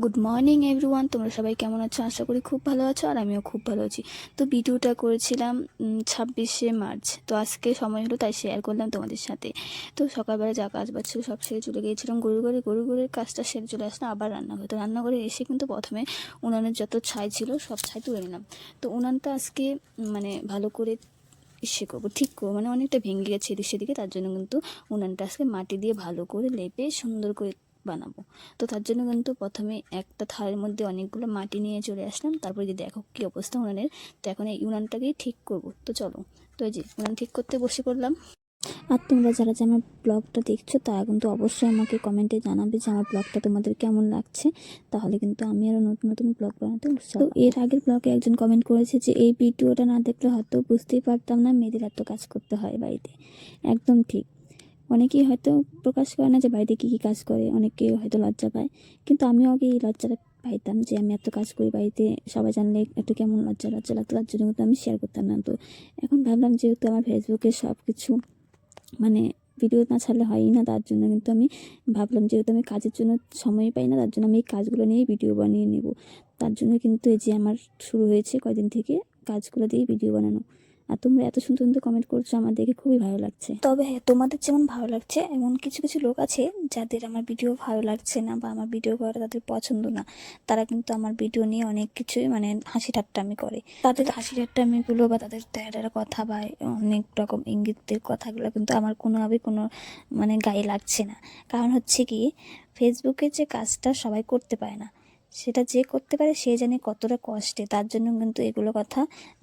Good morning everyone, তোমরা সবাই কেমন আছো? আশা করি খুব ভালো আছো, আর আমিও খুব ভালো আছি। তো ভিডিওটা করেছিলাম 26শে মার্চ। তো আজকে সময় হলো তাই শেয়ার করলাম তোমাদের সাথে। তো সকালবেলা যা কাজ বাজ ছিল সব সেরে চলে গিয়েছিলাম গরুর কাজটা সেরে চলে আসলাম আবার রান্নাঘরে। তো রান্নাঘরে এসে কিন্তু প্রথমে উনানের যত ছাই ছিল সব ছাই তুলে নিলাম। তো উনানটা আজকে ভালো করে করবো, ঠিক করবো, অনেকটা ভেঙে গেছে এদিক সেদিকে। তার জন্য কিন্তু উনানটা আজকে মাটি দিয়ে ভালো করে লেপে সুন্দর করে বানাবো। তো তার জন্য কিন্তু প্রথমে একটা থালের মধ্যে অনেকগুলো মাটি নিয়ে চলে আসলাম। তারপরে যে দেখো কী অবস্থা উনানের। তো এখন এই উনানটাকেই ঠিক করব। তো চলো, তো এই যে উনান ঠিক করতে বসে পড়লাম। আর তোমরা যারা যে আমার ব্লগটা দেখছো তারা কিন্তু অবশ্যই আমাকে কমেন্টে জানাবে যে আমার ব্লগটা তোমাদের কেমন লাগছে। তাহলে কিন্তু আমি আরও নতুন নতুন ব্লগ বানাতে উৎসাহ। তো এর আগের ব্লগে একজন কমেন্ট করেছে যে এই ভিডিওটা না দেখলে হয়তো বুঝতেই পারতাম না মেয়েদের এত কাজ করতে হয় বাড়িতে। একদম ঠিক। অনেকেই হয়তো প্রকাশ করে না যে বাড়িতে কী কী কাজ করে, অনেকে হয়তো লজ্জা পায়। কিন্তু আমিও আগে এই লজ্জাটা পাইতাম যে আমি এত কাজ করি বাড়িতে, সবাই জানলে একটু কেমন লজ্জা লজ্জা লাগতো। তার জন্য কিন্তু আমি শেয়ার করতাম না। তো এখন ভাবলাম যেহেতু আমার ফেসবুকে সব কিছু ভিডিও না ছাড়লে হয়ই না, তার জন্য কিন্তু আমি ভাবলাম যেহেতু আমি কাজের জন্য সময় পাই না, তার জন্য আমি এই কাজগুলো নিয়েই ভিডিও বানিয়ে নেব। তার জন্য কিন্তু এই যে আমার শুরু হয়েছে কয়দিন থেকে কাজগুলো দিয়েই ভিডিও বানানো। আর তোমরা এত সুন্দর সুন্দর কমেন্ট করছো, আমার দেখে খুবই ভালো লাগছে। তবে হ্যাঁ, তোমাদের যেমন ভালো লাগছে, এমন কিছু কিছু লোক আছে যাদের আমার ভিডিও ভালো লাগছে না বা আমার ভিডিও করাটা তাদের পছন্দ না। তারা কিন্তু আমার ভিডিও নিয়ে অনেক কিছুই হাসি ঠাট্টামি করে। তাদের হাসি ঠাট্টামিগুলো বা তাদের তেড়া কথা বা অনেক রকম ইঙ্গিতের কথাগুলো কিন্তু আমার কোনোভাবেই কোনো গায়ে লাগছে না। কারণ হচ্ছে কি, ফেসবুকে যে কাজটা সবাই করতে পারে না, সেটা যে করতে পারে সে জানে কতটা কষ্টে। তার জন্য কিন্তু এগুলো কথা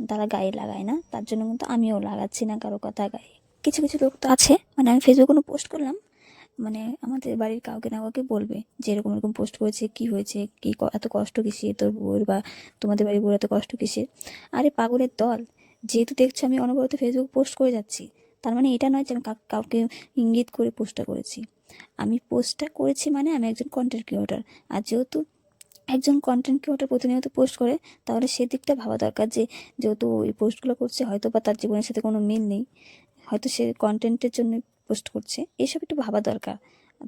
তারা গায়ে লাগায় না। তার জন্য কিন্তু আমিও লাগাচ্ছি না কারো কথা গায়ে। কিছু কিছু লোক তো আছে, আমি ফেসবুকে কোনো পোস্ট করলাম, আমাদের বাড়ির কাউকে না কাউকে বলবে যে এরকম এরকম পোস্ট করেছে, কি হয়েছে, কি এত কষ্ট কিসে তোর বউর, বা তোমাদের বাড়ির বউর এত কষ্ট কিসে। আরে পাগলের দল, যেহেতু দেখছো আমি অনবরত ফেসবুক পোস্ট করে যাচ্ছি, তার মানে এটা নয় যে আমি কাউকে ইঙ্গিত করে পোস্টটা করেছি। আমি পোস্টটা করেছি আমি একজন কন্টেন্ট ক্রিয়েটর। আর যেহেতু একজন কন্টেন্ট ক্রিয়েটর প্রতিনিয়ত পোস্ট করে, তাহলে সেদিকটা ভাবা দরকার যে যেহেতু ওই পোস্টগুলো করছে হয়তো বা তার জীবনের সাথে কোনো মিল নেই, হয়তো সে কন্টেন্টের জন্য পোস্ট করছে, এসব একটু ভাবা দরকার।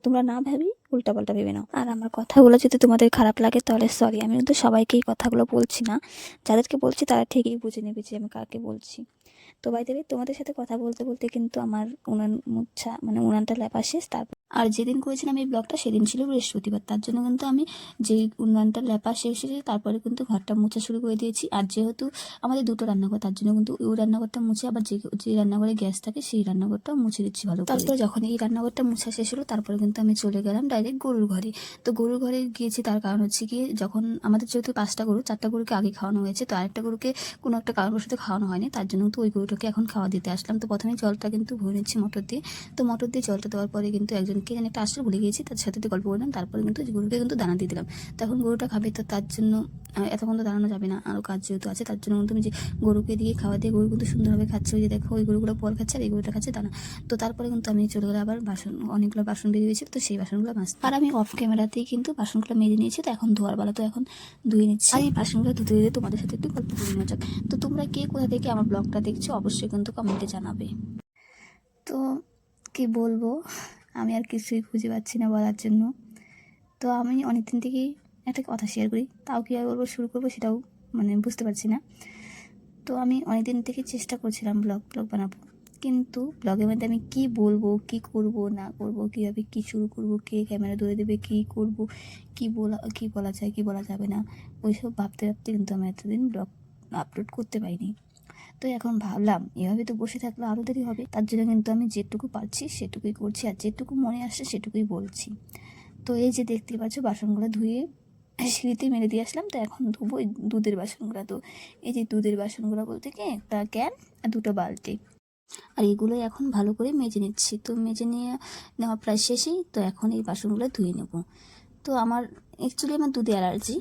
তোমরা না ভাবি উল্টাপাল্টা ভেবে নাও। আর আমার কথাগুলো যদি তোমাদের খারাপ লাগে তাহলে সরি, আমি কিন্তু সবাইকেই কথাগুলো বলছি না। যাদেরকে বলছি তারা ঠিকই বুঝে নেবে যে আমি কাকে বলছি। তো বাই দ্য ওয়ে, তোমাদের সাথে কথা বলতে বলতে কিন্তু আমার উনান মুছা উনানটা লেপা শেষ। তারপর আর যেদিন করেছিলাম এই ব্লগটা সেদিন ছিল বৃহস্পতিবার। তার জন্য কিন্তু আমি যেই উনানটা লেপা শেষ হয়েছে তারপরে কিন্তু ঘরটা মোছা শুরু করে দিয়েছি। আর যেহেতু আমাদের দুটো রান্নাঘর, তার জন্য কিন্তু ওই রান্নাঘরটা মুছে আবার যে রান্নাঘরে গ্যাস থাকে সেই রান্নাঘরটাও মুছে দিচ্ছি ভালো করে। তারপর যখন এই রান্নাঘরটা মুছা শেষ হলো তারপরে কিন্তু আমি চলে গেলাম ডাইরেক্ট গরুর ঘরে। তো গরুর ঘরে গিয়েছি তার কারণ হচ্ছে কি, যখন আমাদের যেহেতু 5টা গরু, 4টা গরুকে আগে খাওয়ানো হয়েছে, তো আরেকটা গরুকে কোনো একটা কারণবশত খাওয়ানো হয়নি, তার জন্য তো ওই গরুটাকে এখন খাওয়া দিতে আসলাম। তো প্রথমে জলটা কিন্তু ভরে নিচ্ছি মোটর দিয়ে। তো মোটর দিয়ে জলটা দেওয়ার পরে কিন্তু একজনকে যেন একটা আসলে ভুলে গিয়েছি, তার সাথে গল্প করলাম। তারপরে কিন্তু গরুকে কিন্তু দানা দিয়ে দিলাম। তখন গরুটা খাবে, তো তার জন্য এতক্ষণ তো দাঁড়ানো যাবে না, আরও কাজ যেহেতু আছে, তার জন্য কিন্তু আমি যে গরুকে দিয়ে খাওয়া দিয়ে গরু কিন্তু সুন্দরভাবে খাচ্ছে। ওই যে দেখো ওই গরুগুলো পর খাচ্ছে আর এই গরুটা খাচ্ছে দানা। তো তারপরে কিন্তু আমি চলে গেলে আবার অনেকগুলো বাসন বেরিয়ে গেছে, তো সেই বাসনগুলো মাজতে। আর আমি অফ ক্যামেরাতেই কিন্তু বাসনগুলো মেজে নিয়েছি। তো এখন ধোয়ার বেলা, তো এখন ধুয়ে নিচ্ছি। আর এই বাসনগুলো ধুতে ধুতে তোমাদের সাথে একটু গল্প করে নেওয়া যাক। তো তোমরা কে কোথা থেকে আমার ব্লগটা দেখছো অবশ্যই কিন্তু কমেন্টে জানাবে। তো কি বলবো, আমি আর কিছুই খুঁজে পাচ্ছি না বলার জন্য। তো আমি অনেকদিন থেকেই একটা কথা শেয়ার করি, তাও কি আর বলবো, শুরু করবো সেটাও বুঝতে পারছি না। তো আমি অনেকদিন থেকে চেষ্টা করছিলাম ব্লগ বানাবো, কিন্তু ব্লগের মধ্যে আমি কি বলবো, কি করব না করব, কীভাবে কী শুরু করব, কে ক্যামেরা ধরে দেবে, কী করব, কী বলা যায় কী বলা যাবে না, ওইসব ভাবতে ভাবতে কিন্তু আমি এতদিন ব্লগ আপলোড করতে পারিনি। তো এখন ভাবলাম এভাবে তো বসে থাকলে আরও দেরি হবে, তার জন্য কিন্তু আমি যেটুকু পারছি সেটুকুই করছি, আর যেটুকু মনে আসছে সেটুকুই বলছি। তো এই যে দেখতেই পাচ্ছ বাসনগুলো ধুয়ে সিঁড়িতে মেরে দিয়ে আসলাম। তো এখন ধুবো এই দুধের বাসনগুলো। তো এই যে দুধের বাসনগুলো বলতে কি, একটা ক্যান আর দুটো বালতি, আর এগুলোই এখন ভালো করে মেজে নিচ্ছি। তো মেজে নিয়ে নেওয়া প্রায় শেষেই। তো এখন এই বাসনগুলো ধুয়ে নেব। তো আমার অ্যাকচুয়ালি আমার দুধে অ্যালার্জি,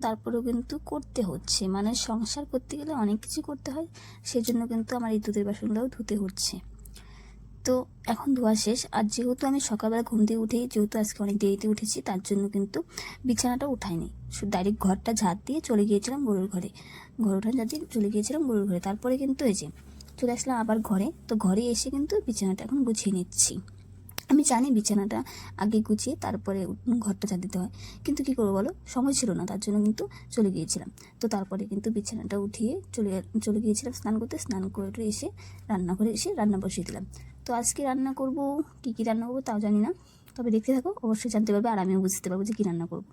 তারপরেও কিন্তু করতে হচ্ছে, সংসার করতে গেলে অনেক কিছু করতে হয়, সেজন্য কিন্তু আমার এই দুধের বাসনগুলোও ধুতে হচ্ছে। তো এখন ধোয়া শেষ। আর যেহেতু আমি সকালবেলা ঘুম থেকে উঠেই, যেহেতু আজকে অনেক দেরিতে উঠেছি, তার জন্য কিন্তু বিছানাটা উঠাইনি, ডাইরেক্ট ঘরটা ঝাঁট দিয়ে চলে গিয়েছিলাম গরুর ঘরে। ঘরটা ঝাঁট দিয়ে চলে গিয়েছিলাম গরুর ঘরে। তারপরে কিন্তু এই যে চলে আসলাম আবার ঘরে। তো ঘরে এসে কিন্তু বিছানাটা এখন গুছিয়ে নিচ্ছি। আমি জানি বিছানাটা আগে গুছিয়ে তারপরে ঘরটা ঝাড় দিতে হয়, কিন্তু কী করবো বলো, সময় ছিল না, তার জন্য কিন্তু চলে গিয়েছিলাম। তো তারপরে কিন্তু বিছানাটা উঠিয়ে চলে গিয়েছিলাম স্নান করতে। স্নান করে এসে রান্নাঘরে এসে রান্না বসিয়ে দিলাম। তো আজকে রান্না করব, কী রান্না করবো তাও জানি না, তবে দেখতে থাকো, অবশ্যই জানতে পারবে আর আমিও বুঝতে পারবো যে কী রান্না করবো।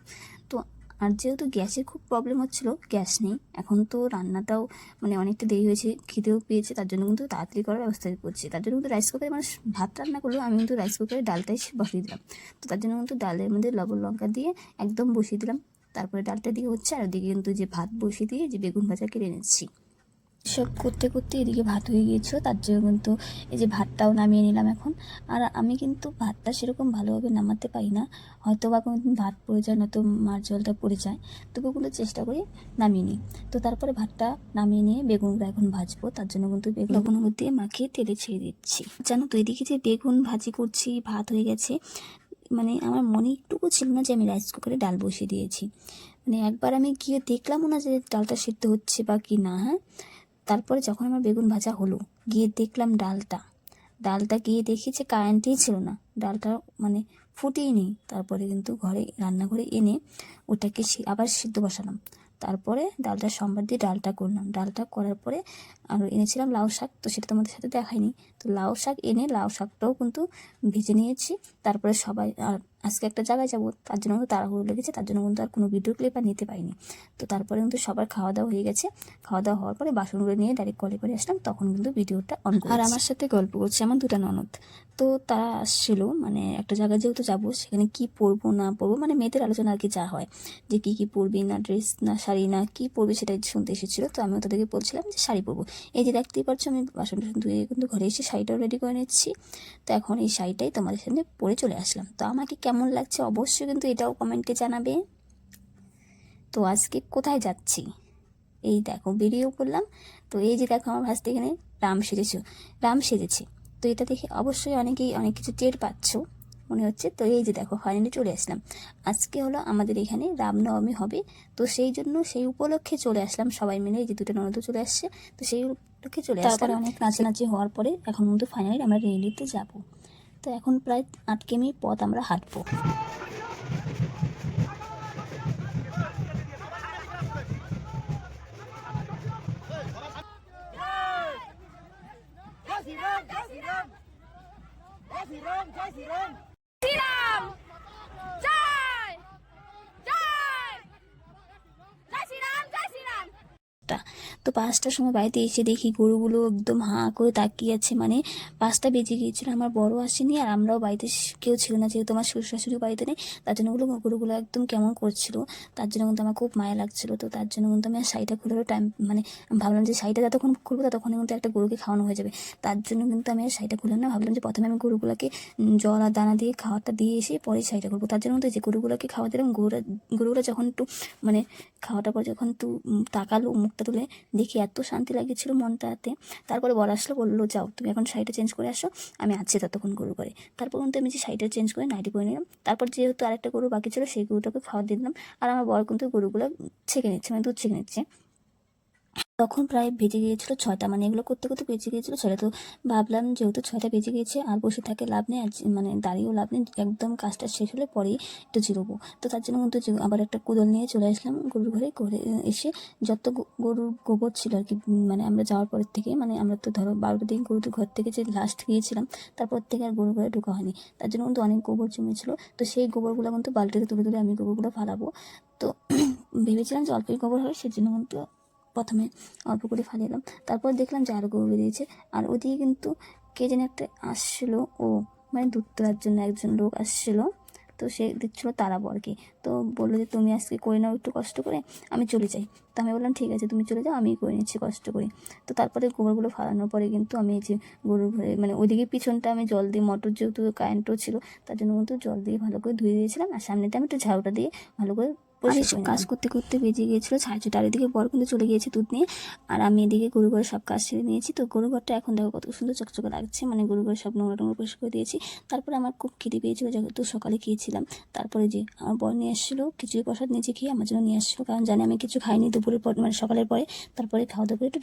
তো আর যেহেতু গ্যাসের খুব প্রবলেম হচ্ছিলো, গ্যাস নেই এখন, তো রান্নাটাও মানে অনেকটা দেরি হয়েছে, খিদেও পেয়েছে, তার জন্য কিন্তু তাড়াতাড়ি করার ব্যবস্থা করছি। তার জন্য কিন্তু রাইস কুকারে মানে ভাত রান্না করলেও আমি কিন্তু রাইস কুকারে ডালটাই বসিয়ে দিলাম। তো তার জন্য কিন্তু ডালের মধ্যে লবণ লঙ্কা দিয়ে একদম বসিয়ে দিলাম। তারপরে ডালটা দিয়ে হচ্ছে, আর ওদিকে কিন্তু যে ভাত বসিয়ে দিয়ে যে বেগুন ভাজা কেটে নিচ্ছি। সব করতে করতে এদিকে ভাত হয়ে গিয়েছিলো, তার জন্য কিন্তু এই যে ভাতটাও নামিয়ে নিলাম এখন। আর আমি কিন্তু ভাতটা সেরকম ভালোভাবে নামাতে পারি না, হয়তো বা কোনো দিন ভাত পড়ে যায়, নয়তো মার জলটা পড়ে যায়, তবুও কিন্তু চেষ্টা করি নামিয়ে নিই। তো তারপরে ভাতটা নামিয়ে নিয়ে বেগুনগুলো এখন ভাজবো, তার জন্য কিন্তু বেগুন লবণ দিয়ে মাখিয়ে তেলে ছেড়ে দিচ্ছি। জানো তো এদিকে যে বেগুন ভাজি করছি, ভাত হয়ে গেছে, মানে আমার মনে একটুকু ছিল না যে আমি রাইস কুকারে ডাল বসিয়ে দিয়েছি। মানে একবার আমি গিয়ে দেখলামও না যে ডালটা সিদ্ধ হচ্ছে বা কি না। হ্যাঁ, তারপরে যখন আমার বেগুন ভাজা হলো, গিয়ে দেখলাম ডালটা গিয়ে দেখি যে কারেন্টই ছিল না, ডালটা মানে ফুটেই নেই। তারপরে কিন্তু রান্নাঘরে এনে ওটাকে আবার সিদ্ধ বসালাম। তারপরে ডালটা সম্বার দিয়ে ডালটা করলাম। ডালটা করার পরে আর এনেছিলাম লাউ শাক, তো সেটা তোমাদের সাথে দেখাইনি। তো লাউ শাক এনে লাউ শাকটাও কিন্তু ভেজে নিয়েছি। তারপরে সবাই আর আজকে একটা জায়গায় যাবো, তার জন্য কিন্তু তাড়াহুড়ো লেগেছে, তার জন্য কিন্তু আর কোনো ভিডিও ক্লিপ আর নিতে পারিনি। তো তারপরে কিন্তু সবার খাওয়া দাওয়া হয়ে গেছে। খাওয়া দাওয়া হওয়ার পরে বাসনগুলো নিয়ে ডাইরেক্ট কলে করে আসলাম, তখন কিন্তু ভিডিওটা অন করি। আর আমার সাথে গল্প করছে আমার দুটা ননদ। তো তারা আসছিল, মানে একটা জায়গায় যেহেতু যাবো, সেখানে কি পরবো না পরবো, মানে মেয়েদের আলোচনা আর কি যা হয়, যে কী পরবি, না ড্রেস না শাড়ি না কী পরবি, সেটাই শুনতে এসেছিলো। তো আমিও তাদেরকে বলছিলাম যে শাড়ি পরবো। এই যে দেখতেই পাচ্ছ আমি বাসন টাসন ধুয়ে কিন্তু ঘরে এসে শাড়িটাও রেডি করে নিচ্ছি। তো এখন এই শাড়িটাই তোমাদের সামনে পরে চলে আসলাম। তো আমাকে কেমন লাগছে অবশ্যই কিন্তু এটাও কমেন্টে জানাবে। তো আজকে কোথায় যাচ্ছি, এই দেখো বেরিয়েও পড়লাম। তো এই যে দেখো আমার ভাস্তি এখানে রাম সেজেছে। তো এটা দেখে অবশ্যই অনেকেই অনেক কিছু টের পাচ্ছ মনে হচ্ছে। তো এই যে দেখো ফাইনালি চলে আসলাম। আজকে হলো আমাদের এখানে রামনবমী হবে, তো সেই জন্য সেই উপলক্ষে চলে আসলাম সবাই মিলে। এই যে দুটো ননদ চলে আসছে, তো সেই উপলক্ষে চলে আসলাম। তারপরে অনেক নাচানাচি হওয়ার পরে এখন কিন্তু ফাইনালি আমরা রেলিতে যাব। তো এখন প্রায় 8 কিমি পথ আমরা হাঁটবো। তো 5টার সময় বাড়িতে এসে দেখি গরুগুলো একদম হাঁ করে তাকিয়ে আছে, মানে 5টা বেজে গিয়েছিল, আমার বড় আসেনি আর আমরাও বাড়িতে কেউ ছিল না, যেহেতু আমার শ্বশুর শাশুড়ি বাড়িতে নেই, তার জন্য গরুগুলো একদম কেমন করছিল, তার জন্য কিন্তু আমার খুব মায়া লাগছিল। তো তার জন্য কিন্তু আমি শাড়িটা খুলে টাইম মানে ভাবলাম যে শাড়িটা যতক্ষণ খুলবো ততক্ষণে কিন্তু একটা গরুকে খাওয়ানো হয়ে যাবে। তার জন্য কিন্তু আমি আর শাড়িটা খুললাম না, ভাবলাম যে প্রথমে আমি গরুগুলোকে জল আর দানা দিয়ে খাওয়াটা দিয়ে এসে পরে শাড়িটা করবো। তার জন্য তো যে গরুগুলোকে খাওয়া দিলাম, গরুগুলো যখন একটু মানে খাওয়াটা পর যখন একটু তাকালো, মুখটা তুলে দেখি এত শান্তি লাগেছিল মনটাতে। তারপরে বর আসলো, বললো যাও তুমি এখন শাড়িটা চেঞ্জ করে আসো, আমি আছি ততক্ষণ গরু করে। তারপর কিন্তু আমি যে শাড়িটা চেঞ্জ করে নাইটি করে নিলাম। তারপর যেহেতু আরেকটা গরু বাকি ছিল, সেই গরুটাকে খাওয়া দিলাম। আর আমার বর কিন্তু গরুগুলো ছেঁকে নিচ্ছে, মানে দুধ ছেঁকে নিচ্ছে। তখন প্রায় বেজে গিয়েছিলো 6টা, মানে এগুলো করতে করতে বেজে গিয়েছিলো 6টা। তো ভাবলাম যেহেতু 6টা বেজে গিয়েছে আর বসে থাকে লাভ নেই, আর মানে দাঁড়িয়েও লাভ নেই, একদম কাজটা শেষ হলে পরেই একটু জিরোবো। তো তার জন্য কিন্তু আবার একটা কোদাল নিয়ে চলে আসলাম গরুর ঘরে। ঘরে এসে যত গরুর গোবর ছিল আর কি, মানে আমরা যাওয়ার পরের থেকে, মানে আমরা তো ধরো 12টার দিকে গরুর ঘর থেকে যে লাস্ট গিয়েছিলাম, তারপর থেকে আর গরুর ঘরে ঢোকা হয়নি। তার জন্য কিন্তু অনেক গোবর জমেছিল। তো সেই গোবরগুলো কিন্তু বালতিতে তুলে তুলে আমি গোবরগুলো ফালাবো। তো ভেবেছিলাম যে অল্পই গোবর হয়, সেজন্য কিন্তু প্রথমে অল্প করে ফালিয়ে তারপর দেখলাম যে আরও গরু বেরিয়েছে। আর ওদিকে কিন্তু কে যেন একটা আসছিলো, মানে দুধ তোলার জন্য একজন লোক আসছিলো। তো সে দিচ্ছিলো তাড়াবো আর কি। তো বললো যে তুমি আজকে করে নাও একটু কষ্ট করে, আমি চলে যাই। তো আমি বললাম ঠিক আছে তুমি চলে যাও, আমি করে নিচ্ছি কষ্ট করে। তো তারপরে গোবরগুলো ফালানোর পরে কিন্তু আমি এই যে গরুর ঘরে মানে ওইদিকে পিছনটা আমি জল দিয়ে, মোটর যেহেতু কারেন্টও ছিল তার জন্য কিন্তু জল দিয়ে ভালো করে ধুয়ে দিয়েছিলাম। আর সামনেটা আমি একটু ঝাড়ুটা দিয়ে ভালো করে কাজ করতে করতে বেজে গিয়েছিলো 6:30। আর এদিকে বর কিন্তু চলে গিয়েছে দুধ নিয়ে, আর আমি এদিকে গরু ঘরে সব কাজ সেরে নিয়েছি। তো গরু ঘরটা এখন দেখো কত সুন্দর চকচকে লাগছে, মানে গরু ঘরে সব নোংরা পরিষ্কার করে দিয়েছি। তারপরে আমার খুব খিদে পেয়েছিল, যেহেতু সকালে খেয়েছিলাম। তারপরে যে আমার বর নিয়ে আসছিলো খিচুড়ি প্রসাদ, নিজে খেয়ে আমার জন্য নিয়ে আসছিলো, কারণ জানি আমি কিছু খাইনি দুপুরের পর, মানে সকালের পরে। তারপরে খাওয়া দাওয়া করে একটু